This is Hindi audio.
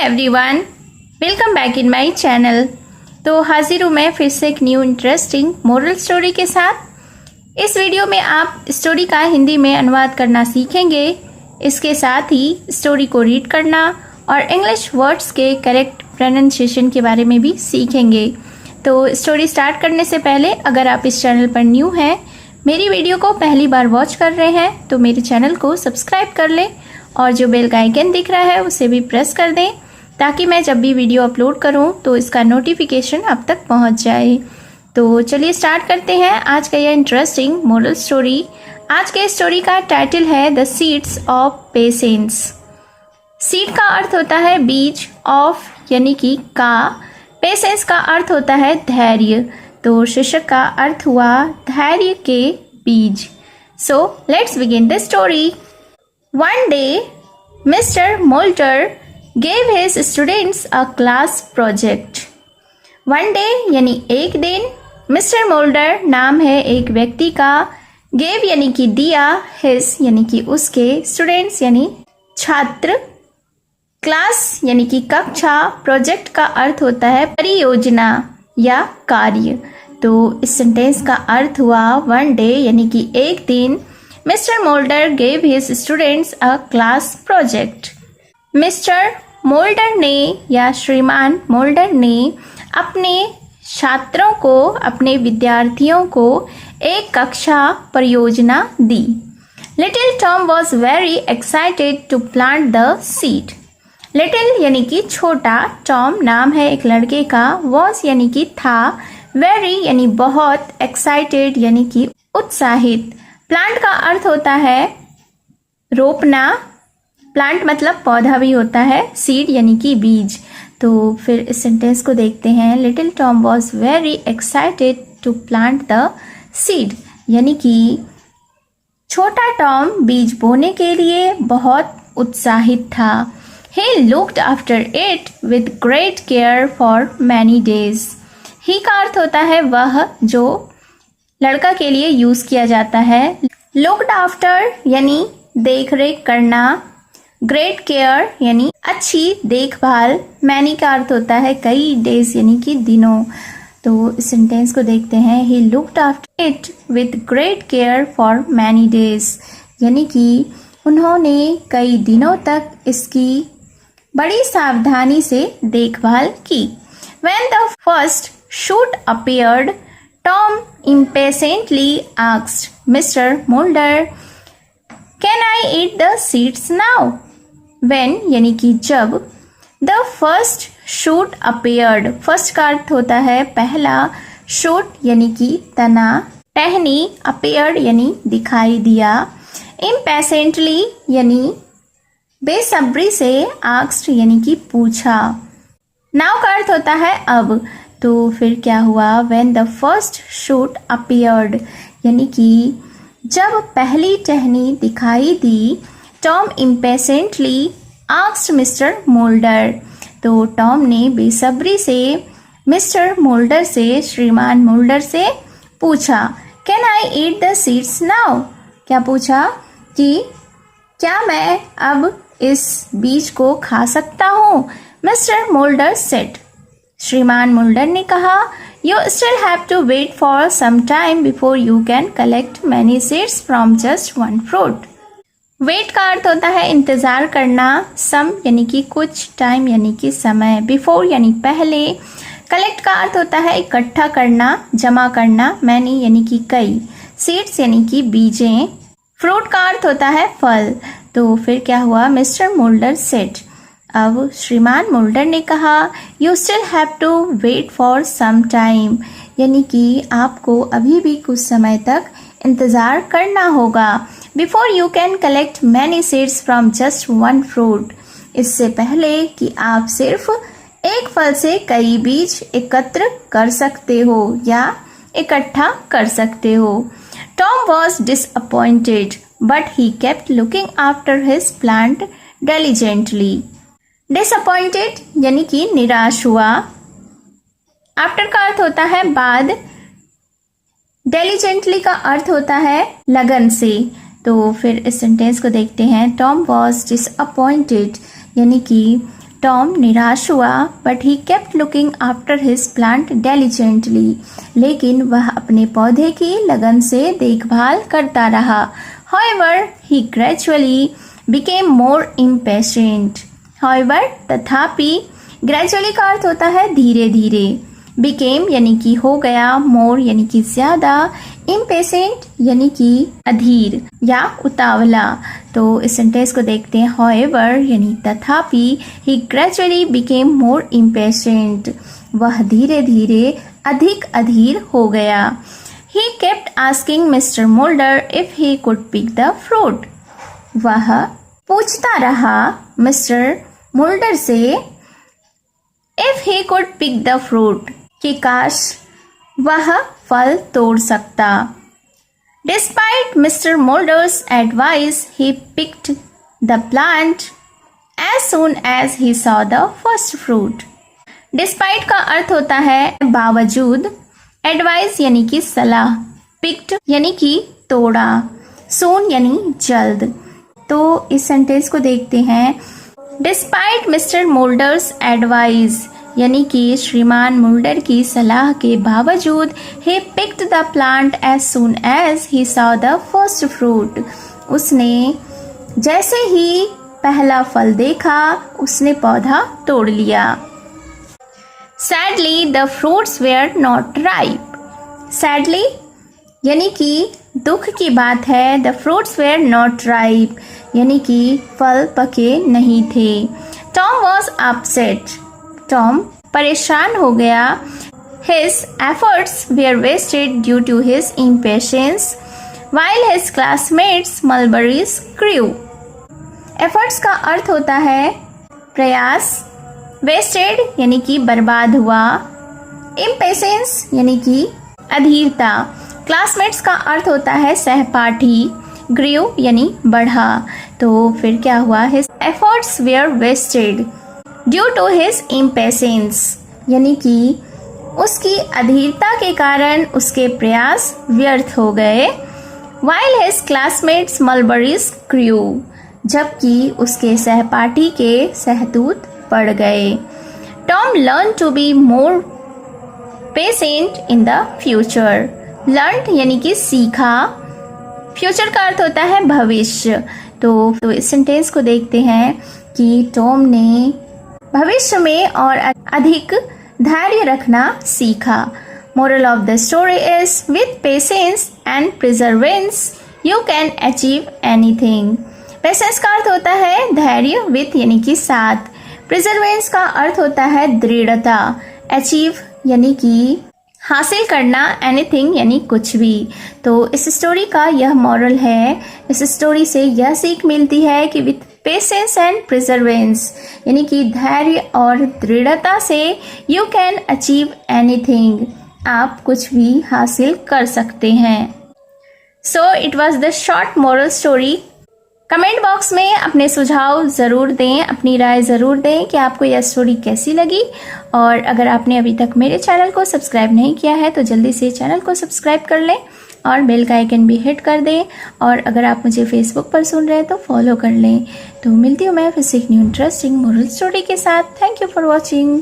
Everyone, welcome back in my channel. तो हाजिर हूँ मैं फिर से एक न्यू इंटरेस्टिंग मोरल स्टोरी के साथ। इस वीडियो में आप स्टोरी का हिंदी में अनुवाद करना सीखेंगे। इसके साथ ही स्टोरी को रीड करना और इंग्लिश वर्ड्स के करेक्ट प्रोनाउंसिएशन के बारे में भी सीखेंगे। तो स्टोरी स्टार्ट करने से पहले अगर आप इस चैनल पर न्यू हैं, मेरी वीडियो को पहली बार वॉच कर रहे हैं, तो मेरे चैनल को सब्सक्राइब कर लें और जो बेल का आइकन दिख रहा है उसे भी प्रेस कर दें ताकि मैं जब भी वीडियो अपलोड करूं तो इसका नोटिफिकेशन आप तक पहुंच जाए। तो चलिए स्टार्ट करते हैं आज का यह इंटरेस्टिंग मोरल स्टोरी। आज के स्टोरी का टाइटल है the seeds of patience. Seed का अर्थ होता है बीज, ऑफ यानी कि का, पेशेंस का अर्थ होता है धैर्य। तो शीर्षक का अर्थ हुआ धैर्य के बीज। So let's begin the story. One day, Mr. Mulder gave his students a class project. One day यानी एक दिन, Mr. Mulder नाम है एक व्यक्ति का, gave यानी कि दिया, his यानी कि उसके, students यानी छात्र, class यानी कि कक्षा, project का अर्थ होता है परियोजना या कार्य। तो इस सेंटेंस का अर्थ हुआ one day यानी कि एक दिन Mr. Mulder gave his students a class project. Mister moulder ने या श्रीमान मोल्डर ने अपने छात्रों को, अपने विद्यार्थियों को एक कक्षा परियोजना दी। Little Tom was very excited to plant the seed. Little यानी कि छोटा, Tom नाम है एक लड़के का, was यानी कि था, very यानी बहुत, excited यानी कि उत्साहित। प्लांट का अर्थ होता है रोपना, प्लांट मतलब पौधा भी होता है, सीड यानी कि बीज। तो फिर इस सेंटेंस को देखते हैं। Little Tom was very excited to plant the seed यानी कि छोटा टॉम बीज बोने के लिए बहुत उत्साहित था। He looked after it with great care for many days. He का अर्थ होता है वह, जो लड़का के लिए यूज किया जाता है। लुक्ड आफ्टर यानी देख रेख करना, ग्रेट केयर यानी अच्छी देखभाल, मैनी का अर्थ होता है कई, डेज यानी कि दिनों। तो इस सेंटेंस को देखते हैं। ही looked after it with great care for many days यानी कि उन्होंने कई दिनों तक इसकी बड़ी सावधानी से देखभाल की। When the first shoot appeared, Tom impatiently asked Mr. Mulder, "Can I eat the seeds now?" When यानी कि जब, the first shoot appeared, first का अर्थ होता है पहला, shoot यानी कि तना, टहनी, appeared यानी दिखाई दिया, impatiently यानी बेसब्री से, asked यानी कि पूछा। Now का अर्थ होता है अब। तो फिर क्या हुआ? When the first shoot appeared यानी कि जब पहली टहनी दिखाई दी, Tom impatiently asked Mr. Mulder। तो टॉम ने बेसब्री से मिस्टर मोल्डर से, श्रीमान मोल्डर से पूछा, Can I eat the seeds now? क्या पूछा कि क्या मैं अब इस बीज को खा सकता हूँ? Mister Moulder said। श्रीमान मुल्डर ने कहा, You still have to wait for some time before you can collect many seeds from just one fruit. Wait का अर्थ होता है इंतजार करना, some यानी कि कुछ, time यानी कि समय, before यानी पहले, collect का अर्थ होता है इकट्ठा करना, जमा करना, many यानी कि कई, seeds यानी कि बीजें, fruit का अर्थ होता है फल। तो फिर क्या हुआ? Mister Moulder said। अब श्रीमान मोल्डर ने कहा, you still have to wait for some time यानी कि आपको अभी भी कुछ समय तक इंतज़ार करना होगा। Before you can collect many seeds from just one fruit, इससे पहले कि आप सिर्फ एक फल से कई बीज एकत्र कर सकते हो या इकट्ठा कर सकते हो। Tom was disappointed but he kept looking after his plant diligently. Disappointed यानी कि निराश हुआ, आफ्टर का अर्थ होता है बाद, डिलिजेंटली का अर्थ होता है लगन से। तो फिर इस सेंटेंस को देखते हैं। टॉम वॉज डिसअपॉइंटेड यानी कि टॉम निराश हुआ but he kept looking after his plant diligently, लेकिन वह अपने पौधे की लगन से देखभाल करता रहा। However, he gradually became more impatient. However, तथापि gradually का अर्थ होता है धीरे धीरे, became यानी कि हो गया, more यानी कि ज्यादा, impatient यानी कि अधीर या उतावला। तो इस सेंटेंस को देखते हैं। However यानी तथापि, he gradually became more impatient, वह धीरे धीरे अधिक अधीर हो गया। He kept asking Mr. Mulder if he could pick the fruit. वह पूछता रहा मिस्टर मुल्डर से if he could pick the fruit, कि काश वह फल तोड़ सकता। Despite Mr. Mulder's advice, he picked the plant as soon as he saw the first fruit. Despite का अर्थ होता है बावजूद, एडवाइस यानी कि सलाह, पिक्ड यानी कि तोड़ा, सून यानी जल्द। तो इस सेंटेंस को देखते हैं। डिस्पाइट मिस्टर मोल्डर्स एडवाइस यानी कि श्रीमान मुल्डर की सलाह के बावजूद, he picked the plant as soon as he saw the first fruit, उसने जैसे ही पहला फल देखा उसने पौधा तोड़ लिया। Sadly, the fruits were not ripe. Sadly यानी कि दुख की बात है। The fruits were not ripe यानी कि फल पके नहीं थे। Tom was upset. Tom परेशान हो गया। His efforts were wasted due to his impatience, while his classmates mulberries grew. Efforts का अर्थ होता है प्रयास, वेस्टेड यानी कि बर्बाद हुआ, इम्पेशेंस यानी कि अधीरता, क्लासमेट्स का अर्थ होता है सहपाठी, ग्रीव यानी बढ़ा। तो फिर क्या हुआ? His efforts were wasted due to his impatience यानी कि उसकी अधीरता के कारण उसके प्रयास व्यर्थ हो गए। While his classmates mulberries grew जबकि उसके सहपाठी के सहतूत पड़ गए। Tom learn to be more patient in the future. Learn यानी कि सीखा, फ्यूचर का अर्थ होता है भविष्य। तो इस सेंटेंस को देखते हैं कि टॉम ने भविष्य में और अधिक धैर्य रखना सीखा। Moral of the story is with patience and प्रिजर्वेंस you can achieve anything. Patience का अर्थ होता है धैर्य, विथ यानी कि साथ, प्रिजर्वेंस का अर्थ होता है दृढ़ता, अचीव यानी कि हासिल करना, एनीथिंग यानी कुछ भी। तो इस स्टोरी का यह मॉरल है, इस स्टोरी से यह सीख मिलती है कि विथ पेशेंस एंड प्रिजर्वेंस यानी कि धैर्य और दृढ़ता से यू कैन अचीव एनीथिंग, आप कुछ भी हासिल कर सकते हैं। So it was the short moral story. Comment box में अपने सुझाव ज़रूर दें, अपनी राय ज़रूर दें कि आपको यह स्टोरी कैसी लगी। और अगर आपने अभी तक मेरे चैनल को सब्सक्राइब नहीं किया है तो जल्दी से चैनल को सब्सक्राइब कर लें और बेल का आइकन भी हिट कर दें। और अगर आप मुझे फेसबुक पर सुन रहे हैं तो फॉलो कर लें। तो मिलती हूँ मैं फिर से एक न्यू इंटरेस्टिंग मोरल स्टोरी के साथ। Thank you for watching.